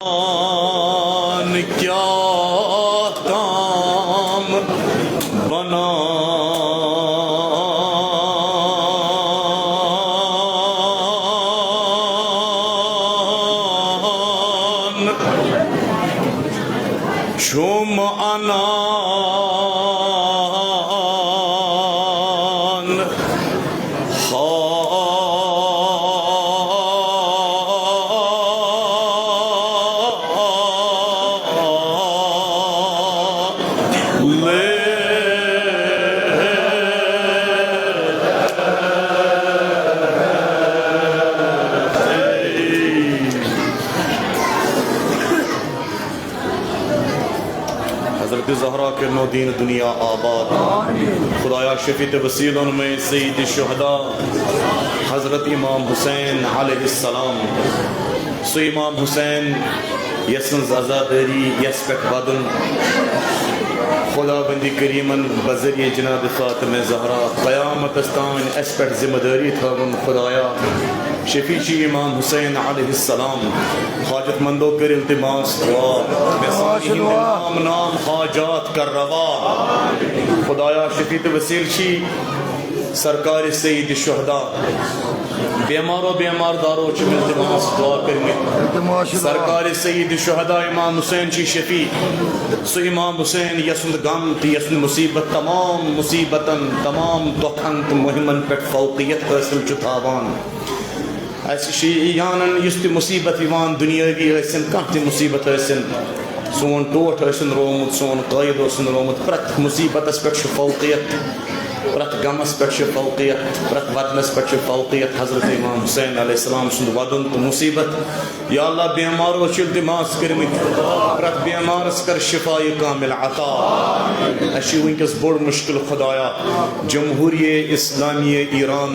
क्या काम बना शुम अनान हज़रत ज़हरा के नौदीन दुनिया आबाद। खुदाया शफीत वसीलों में सईद शुहदा हज़रत इमाम हुसैन अलैहिस्सलाम सो इमाम हुसैन यसन आज़ादारी यस पे बदन खुदाबंदी करीमन बजरिए जनाब फ़ातिमा ज़हरा क़यामत अस्तान एस पे जिम्मेदारी थावन खुदाया शफीची इमाम हुसैन अलैहिस्सलाम हाजतमंदों कर इल्तिमास नाम नाम हाजात कर रवा खुदाया शफीत वसील शी सरकार सईद शुहदा बेमारो बेमार दारो इल्तिमास दुआ करने सरकार सईद शुहदा इमाम हुसैन शी शफी सो इमाम हुसैन यसुंद गम यसुंद मुसीबत तमाम मुसीबतन तमाम तोखंत मुहिमन पे फौकियत हासिल चुतावान शियानन युस मुसीबत इवान दुनियावी हसन कह मुसीबत हसन सोन टोट हसन रोमुत सोन कायद हसन रोमुत प्रत मुसीबत पे फौकियत प्रत गमस पे फौकियत प्रत वदनस पे फौकियत हज़रत इमाम हुसैन अलैहिस्सलाम सुंद वदन तो मुसीबत या अल्लाह बेमारो इल्तिमास करमित प्रत बेमारस कर शिफाए कामिल अता अशी वंकस बोड़ मुश्किल खुदाया जमहूरिये इस्लामी ईरान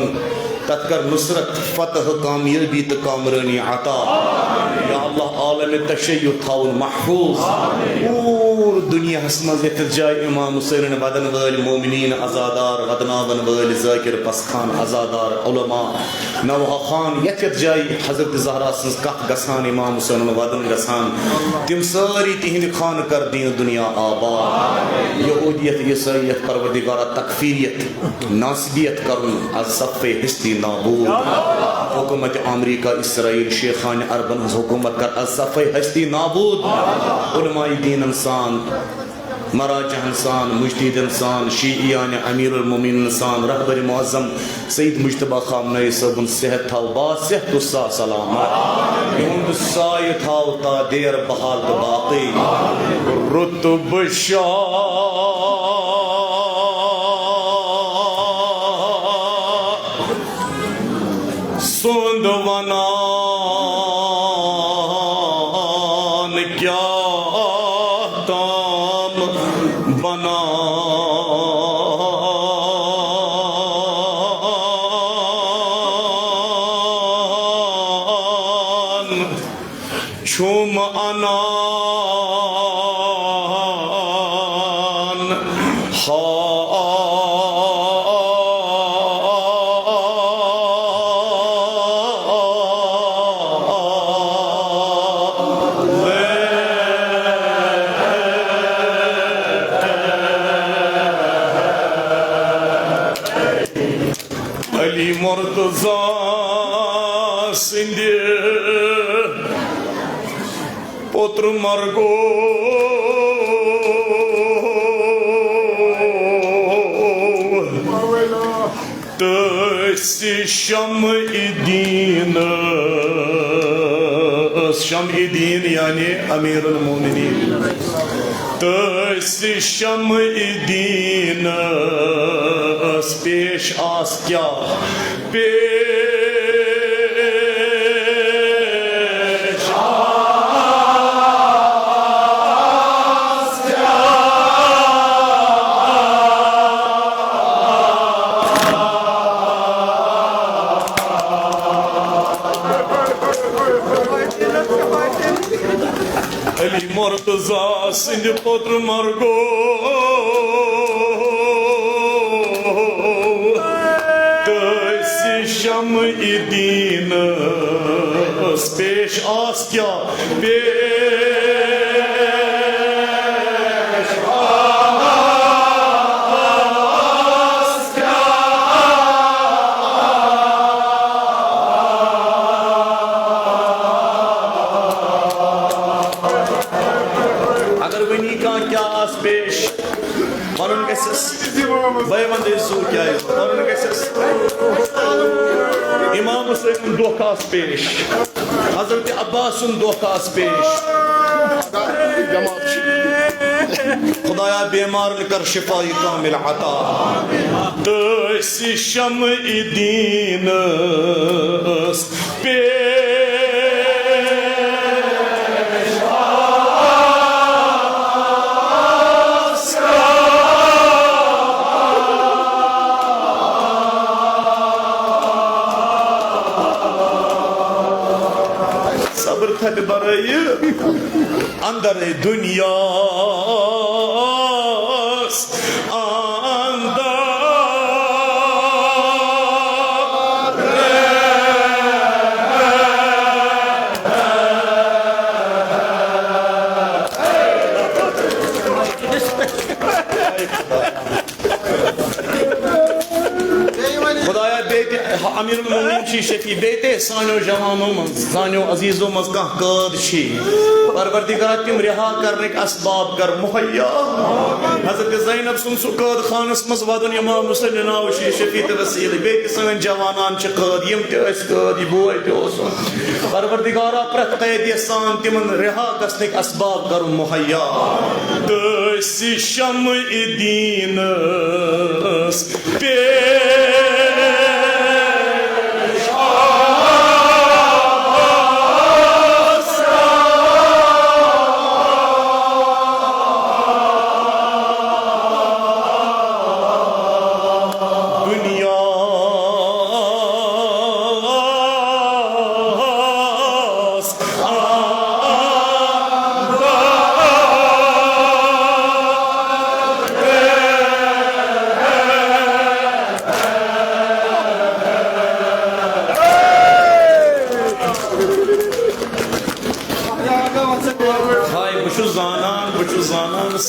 तत्कर नुसरत फतह कामयाबी तो कामरानी अता या अल्लाह आलम तशय्युह थाउन महफूज पूर दुनिया हसमज जाय इमाम हुसैन वदन वल मोमिनीन आज़ादार वदनावन वल ज़ाकिर पसखान आज़ादार उलमा नवहा खान यत जाय हज़रत ज़हरा सन्स कथ गसान इमाम हुसैन वदन गसान तिम सारी तिहिंद खान कर दीन दुनिया आबाद यहूदियत ईसाईयत परवरदिगारा तकफीरियत नासबियत करुन अज सफ़े हिस्ती नाबूद हुकूमत अमरीका इसराइल शेखान अरबन हुकूमत कर अज सफ़े हस्ती नाबूद उलमाए दीन इंसान मराजा इंसान मुजतहिद इंसान शीयान अमीरुल मोमिनीन इंसान रहबर मुअज़्ज़म सईद मुज्तबा खामनई सबन सेहत थाव बा सेहत सा सलामत युंद साय थाव ता देर बहाल तो बाकी रुतब सुंदवनान क्या काम बना छुम अनान अली मुर्तज़ा सिंधे पुत्र मरगो तसी शमईदीन यानी अमीरुल मोमिनीन तसी शमईदीन पेश आस क्या पेश आस क्या अली मुर्तज़ा सिंध पुत्र मरगो शमईदीन पेश आस क्या पेश आस क्या अगर वनी का क्या आस पेश Varun Gesses, Bayvandesu Kya, Varun Gesses, Imam Hussein Dokas Pesh, Hazrat Abbasun Dokas Pesh, Khudaya Bemar Likar Shifai Kamil Ata, Tasi Sham-i Deenas Pesh. Hadi barayı andare dünyas Amir Mu'min Şişeti beyte sano javanımız, sano azizumuz kah kadşi. Parvardigar tim reha karne ka asbab kar muhayya. Hazrat Zainab sun sukad khanas mazwadun İmam Hüseyin nav Şişeti te vesile beyte san javanan çıkad yim te asqad boy te olsun. Parvardigara prat qaydi san timin reha kasne ka asbab kar muhayya. Dösi şam-i dinas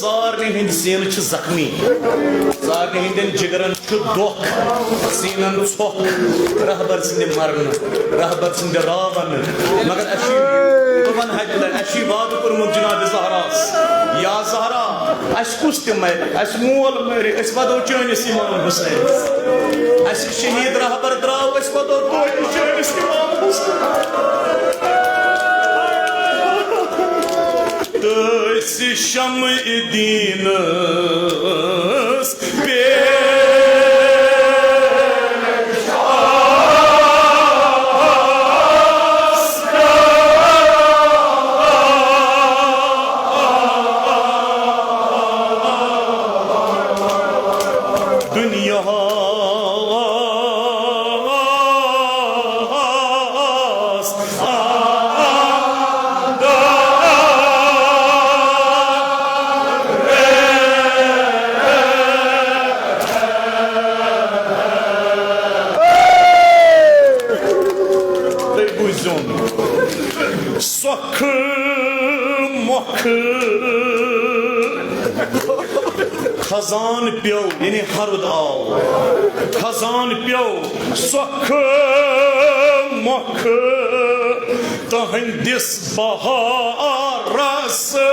Sarni hind seen ç zakmi sarni hinden jigaran ç dok seenan sok rahbar sinde marn rahbar sinde ravan magar ashi tuman hajla ashi baad kur mujnad zahras ya zahra ashkustim asmul mere asbado chöne Imam Hüseyin as şehid rahbar draw asbado chöne Imam Hüseyin Dösi Şam-i Deenas peş dünya Khazan pyo yani harud al Khazan pyo sakı makı tahendis baharası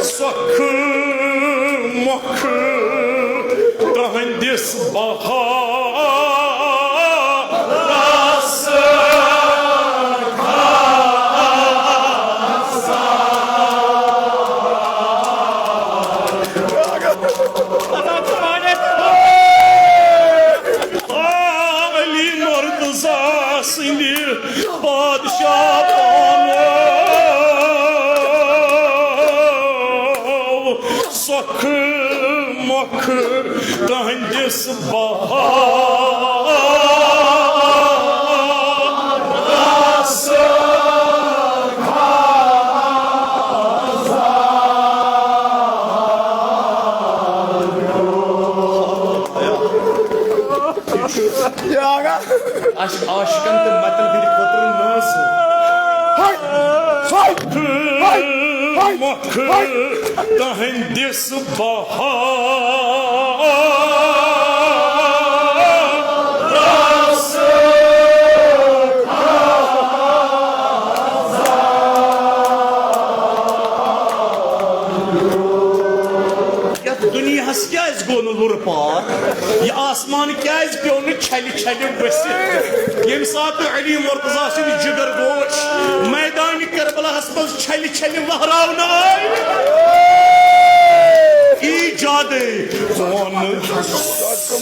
sakı makı tahendis baharası Ali murdazasındır padişah sakı makı tahendis baharası आशिकन तो मतन हिंद खुतर नस मुख तहंदिस क्या गो लुर पार यह आसमान क्या पे छल छल बस ये सात अली मुर्तजा सिंह जिगर गोश मैदान करबलास मज छल छल लहरावन आय ईजाद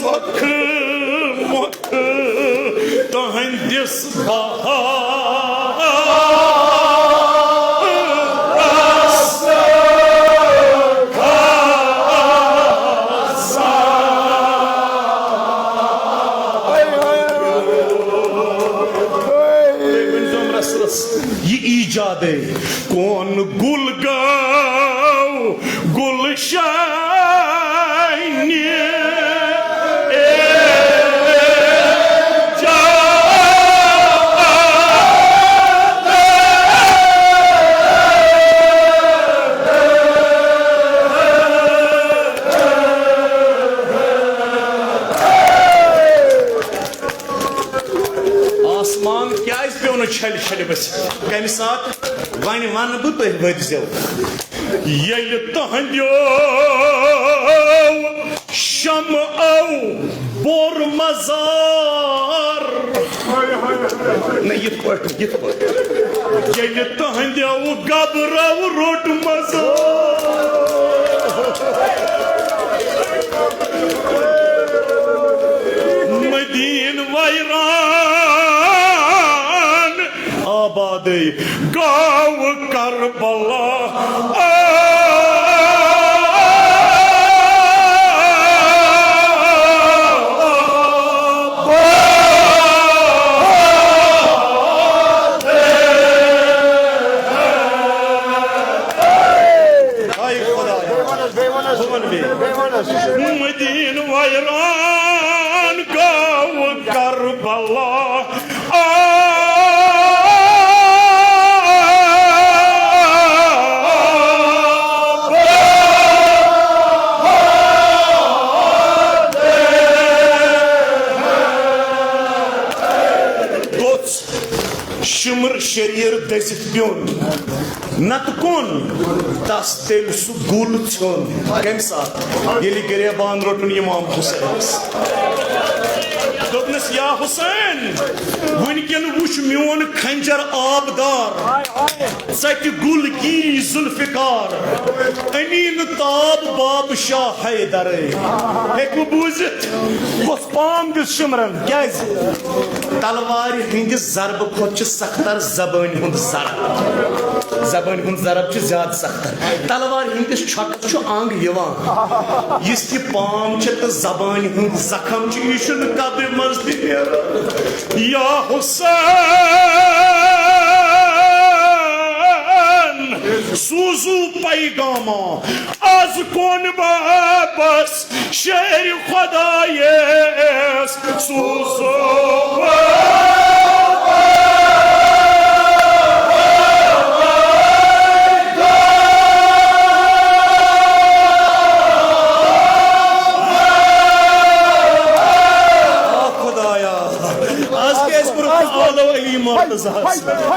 मख मख तहंदिस कौन गुल गाओ गुलशान आसमान क्या पे छल छल बस कम सात वन वन बह तुम वजो ये तहंदो शम बोर मजार ये तहंदो गबरव रोट मजार मदीन वैरान आबाद गाँव करबला मदीन वैरान गाँव करबला शिमर शरीर दसित प्योन नत कौन तस तेल सु गुल छोन कम साथ ये गरीबान रोटन इमाम हुसैन दोपनस या हुसैन वनकन वुच मोन खंजर आबदार सत गुल की जुल्फिकार अमीन ताब बाब शाह हैदर हेकु बूजित गोस पाम दिस शिमरन क्या तलवार हिंदिस जरब खोत सख्तर जबान हुंद जरब जबान हुंद जरब ज्यादा सख्तर तलवार हिंदिस छक अंग यवान इस पाम तो जबान हुंद जखम यह कब्र मज या हुसैन सूजू पैगामा आज कौन वापस शेर खुदायेस सूजू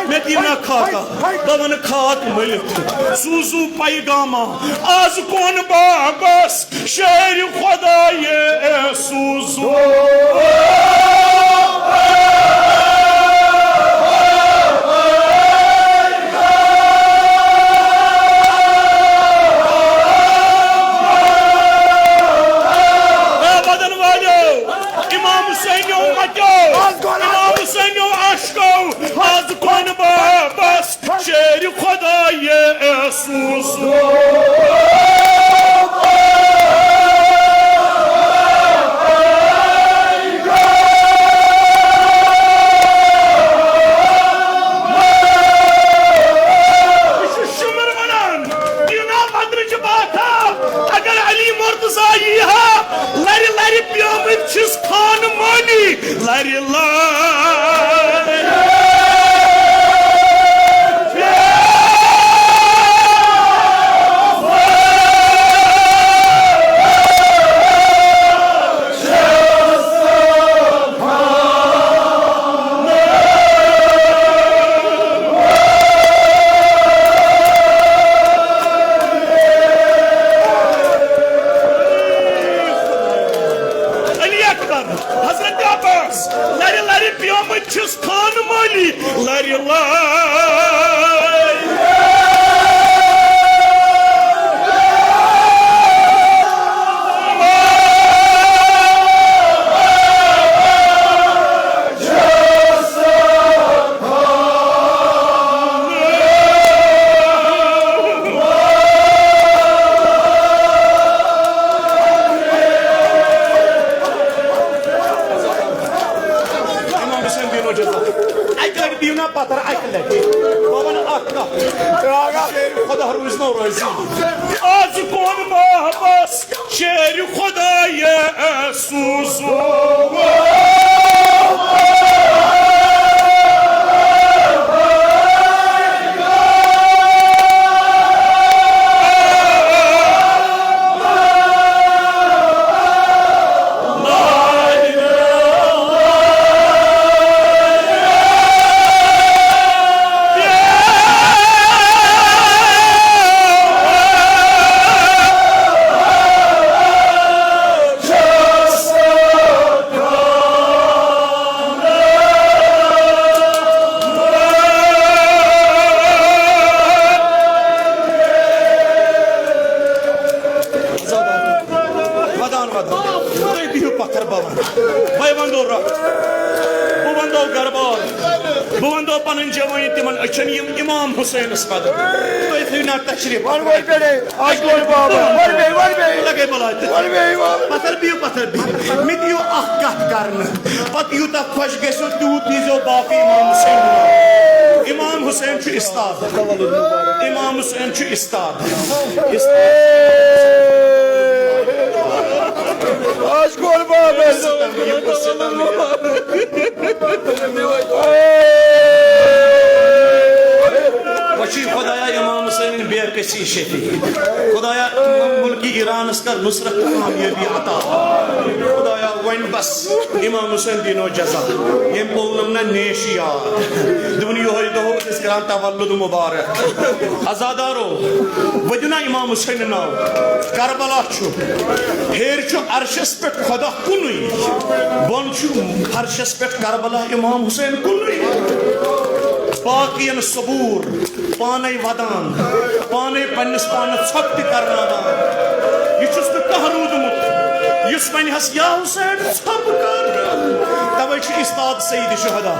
मैं खाका बवन खाक मिलित सूजू पैगामा आज कौन बाबस शेर खुदा ये सूजू शेर खुदा ये सूजू अगर अली मुर्तजा यह लर लर प्योमत खान मानी लरि लरि इमाम हुसैन तशरीफ लगे पत्थर मे दियो पत यूता खुश गो तूत दीजो बाकी इमाम हुसैन इस्ताद इमाम हुसैन इस्ताद वशी खुदाया इमाम हुसैन बेरकसी शफी खुदाया मुल्की ईरान कर नुसरत कामयाबी अता खुदाया वन बस इमाम हुसैन दिनो जजा ये पोलम ना नेश याद दुनिया हो तो इसका तवल्लुद मुबारक आजादारो वजना इमाम हुसैन नाव करबला छु हेर छु अरशस पे खुदा कुनुई बोन छु अरशस पे करबला इमाम हुसैन कुनुई बाकियन सबूर पाने वदान पाने पन्नस पान छत करना यह कह रूदमुत इस वन या हुसैन छप कर तवे इस्ताद सईद शुहदा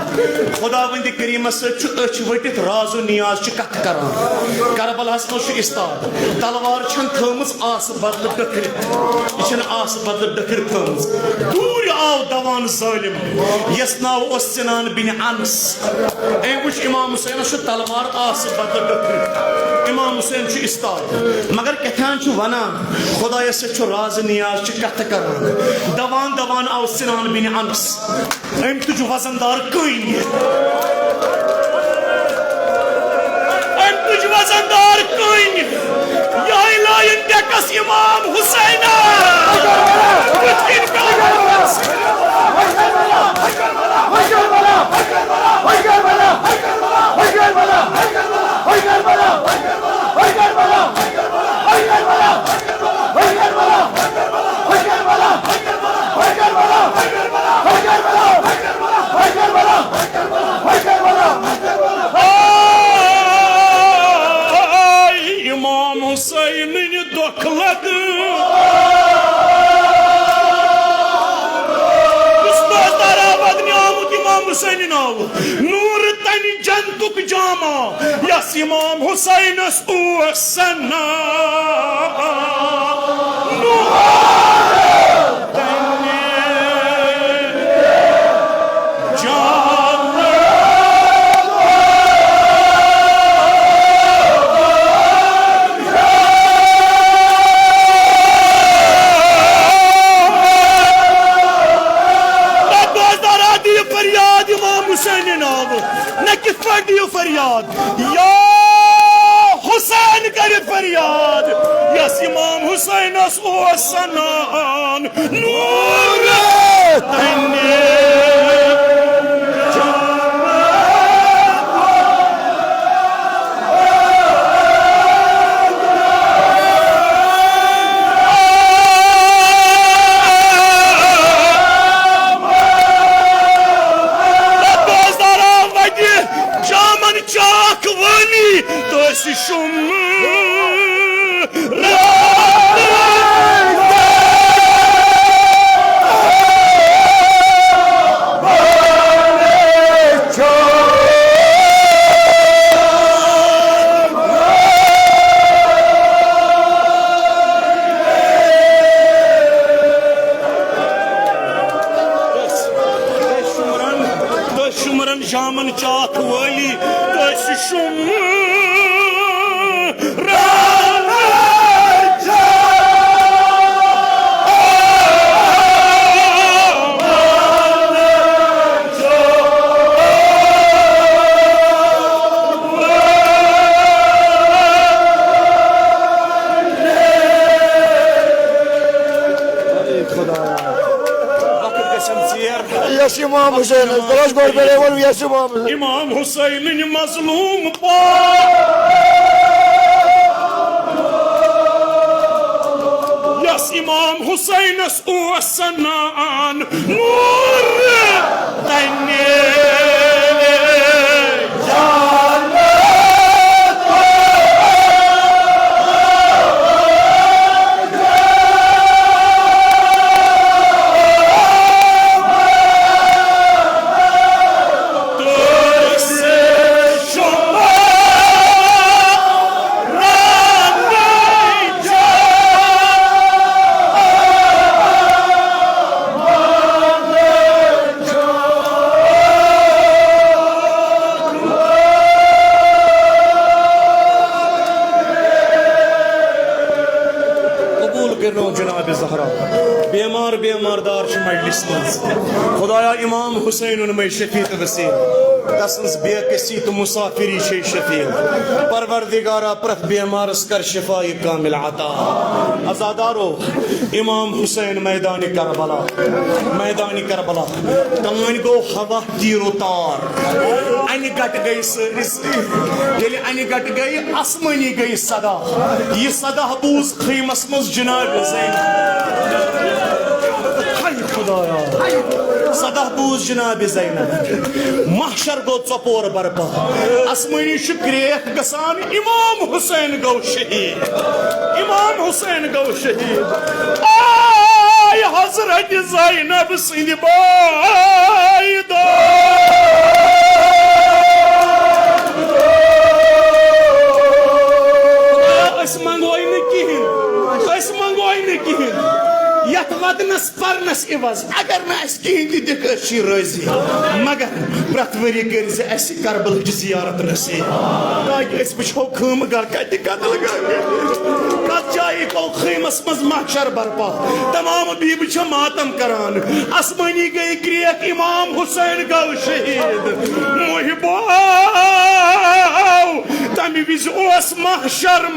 खुदावंद करीमस अच वटित राजो नियाज कथ करान करबलास मज इस्ताद तलवार छन थमस आस बदल डखर यह आस बदल डखर थमस दूर आव दवान जालिम यस नाव ओस सिनान बिन अनस ए वुच इमाम हुसैन तलवार आस बदल डखर इमाम हुसैन इस्ताद मगर कथान वनान खुदायस राज नियाज कथ करान दवान दवान आव सिनान बिन अनस अम तुझ वजनदार कईन अम तुझ वजनदार कईन यह लाइन टेकस इमाम हुसैन इमाम हुसैन दुखलत इमाम हुसैन नाव नूर तन जंतुक जामा यस इमाम हुसैन सन्ना फरियाद यस इमाम हुसैनस ओस सनान नूर तन्ने चाक वाली तो ऐसी शुम शामन चाक वाली तो शुम इमाम हुसैन दरोश गोर पे लेवल यस इमाम हुसैन मजलूम यस इमाम हुसैन सनान नूर तन्ने बेमार बेमारदार मजलिस खुदाया इमाम हुसैन मै शफीक वसील तसंस बेकसी तो मुसाफिरी शफीक परवरदिगारा प्रत बेमारस कर शिफाई कामिल अता अज़ादारो इमाम हुसैन मैदान करबला कान गो हवा तीरो तार अन गट गई सरिस ये अन गट गई आसमानी गई सदा यह सदा बूज खैमस मज जनाब सदा बूज जनाब ज़ैनब महशर गो चपोर बरपा आसमानी ग्रेख गसान इमाम हुसैन गो शहीद आय हजरत ज़ैनब सिंध बाई मंगोई न कहें यथ वदनस परनस इवज अगर न कहें दिखी रोजी मगर प्रत वरी कर करबल जियारत नसीब ताकि वो खमगा कत कतल कत जाए गो खैमस मज महशर बरपा तमाम बीब मातम करान आसमानी गई ग्रेख इमाम हुसैन गो शहीद मुहिबो तमि विज ओस महशर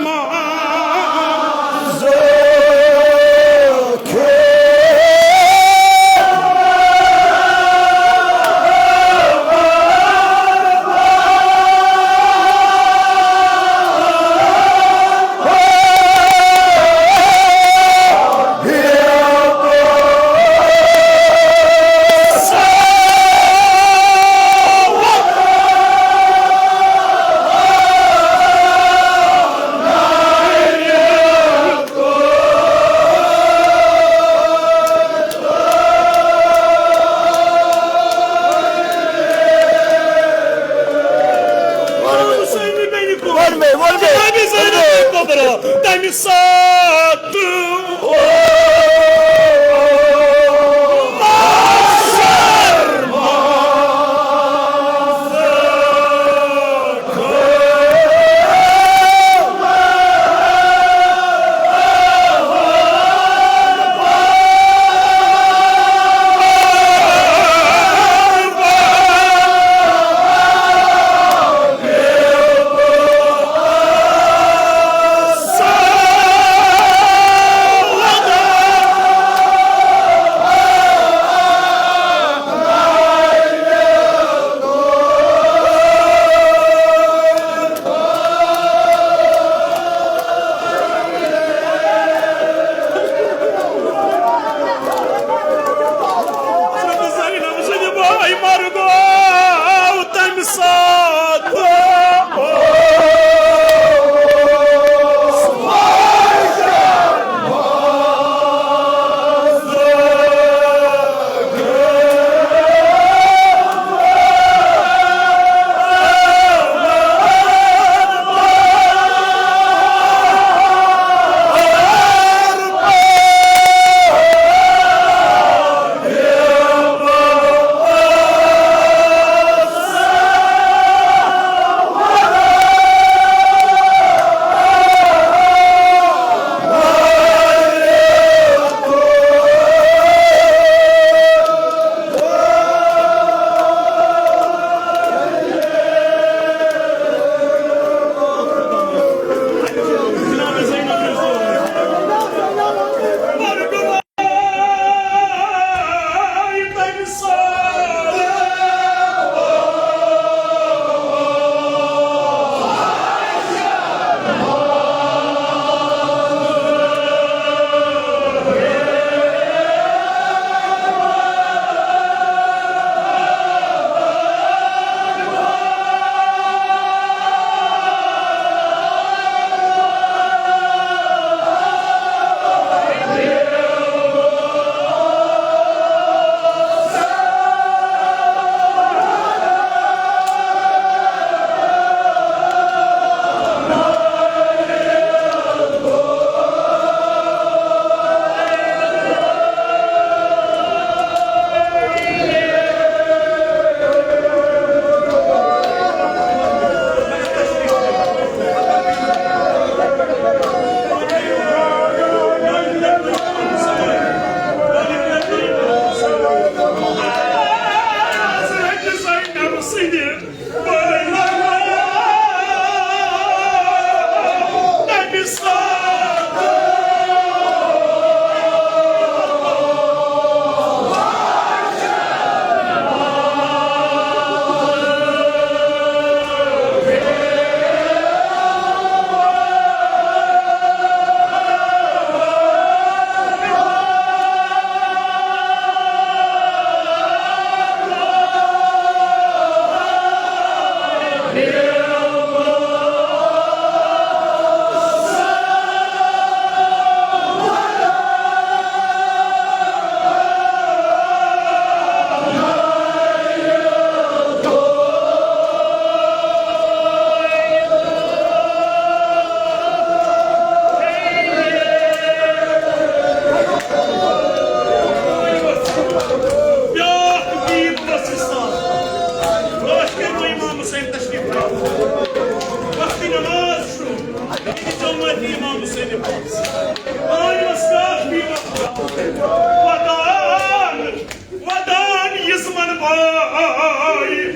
ودان يزمن باي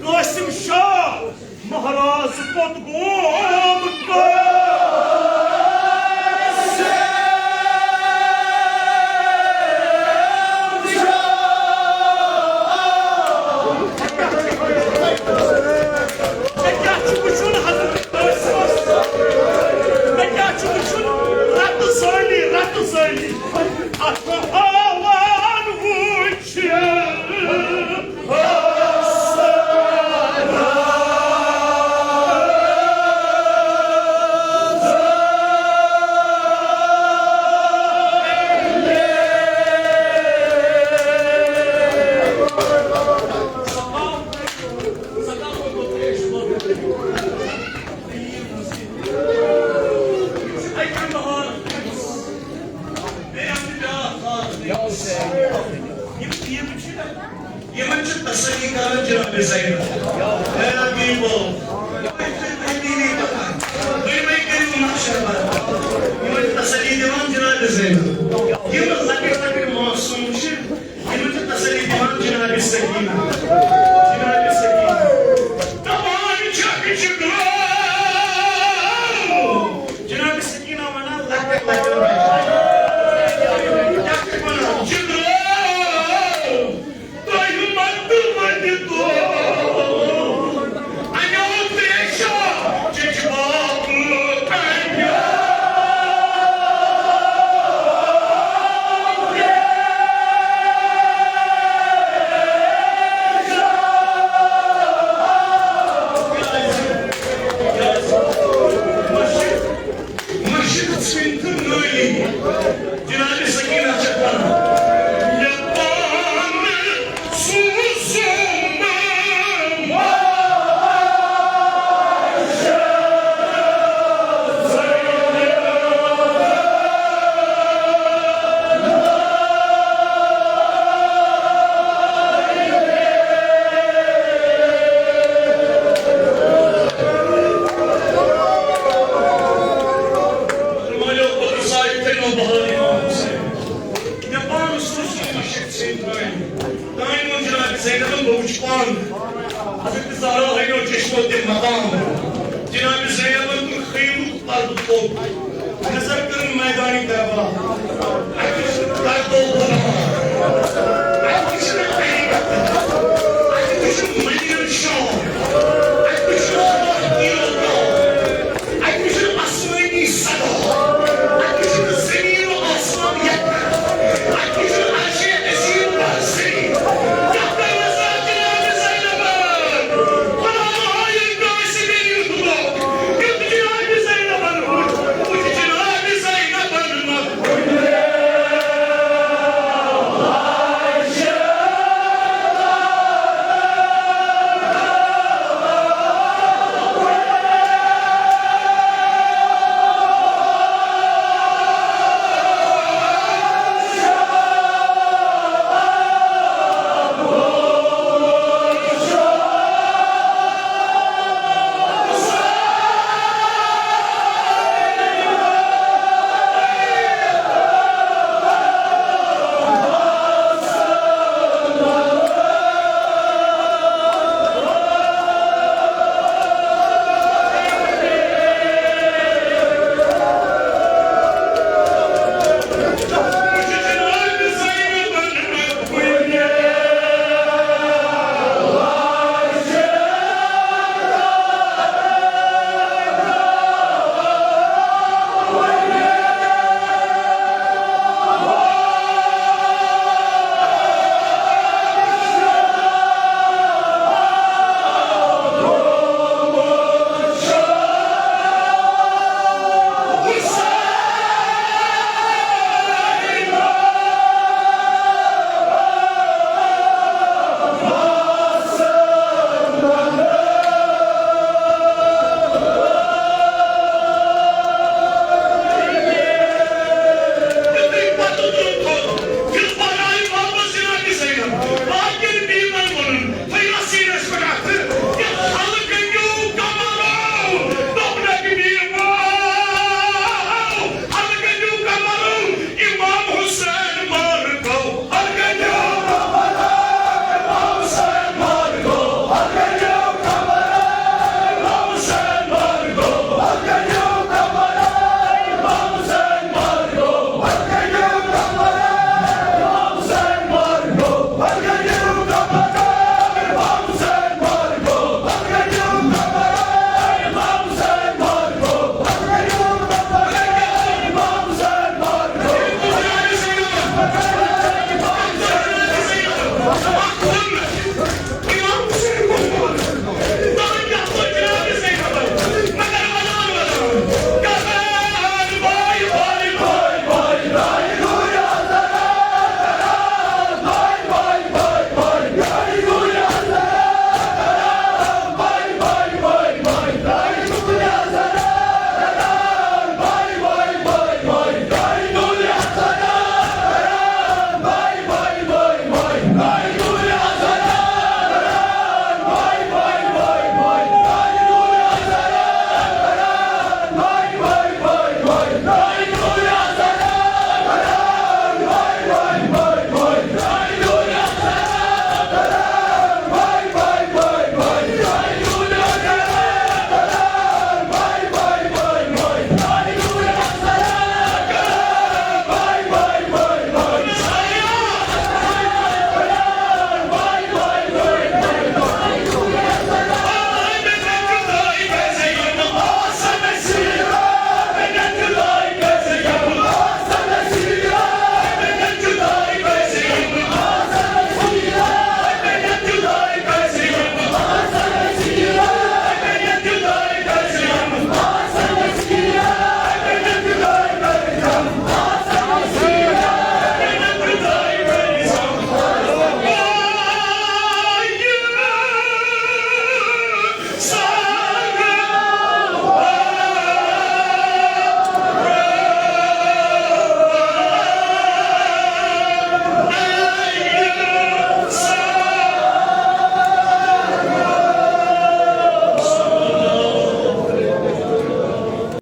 قاسم شاه مهراز قطقوم नजर कर मैदानी दरबार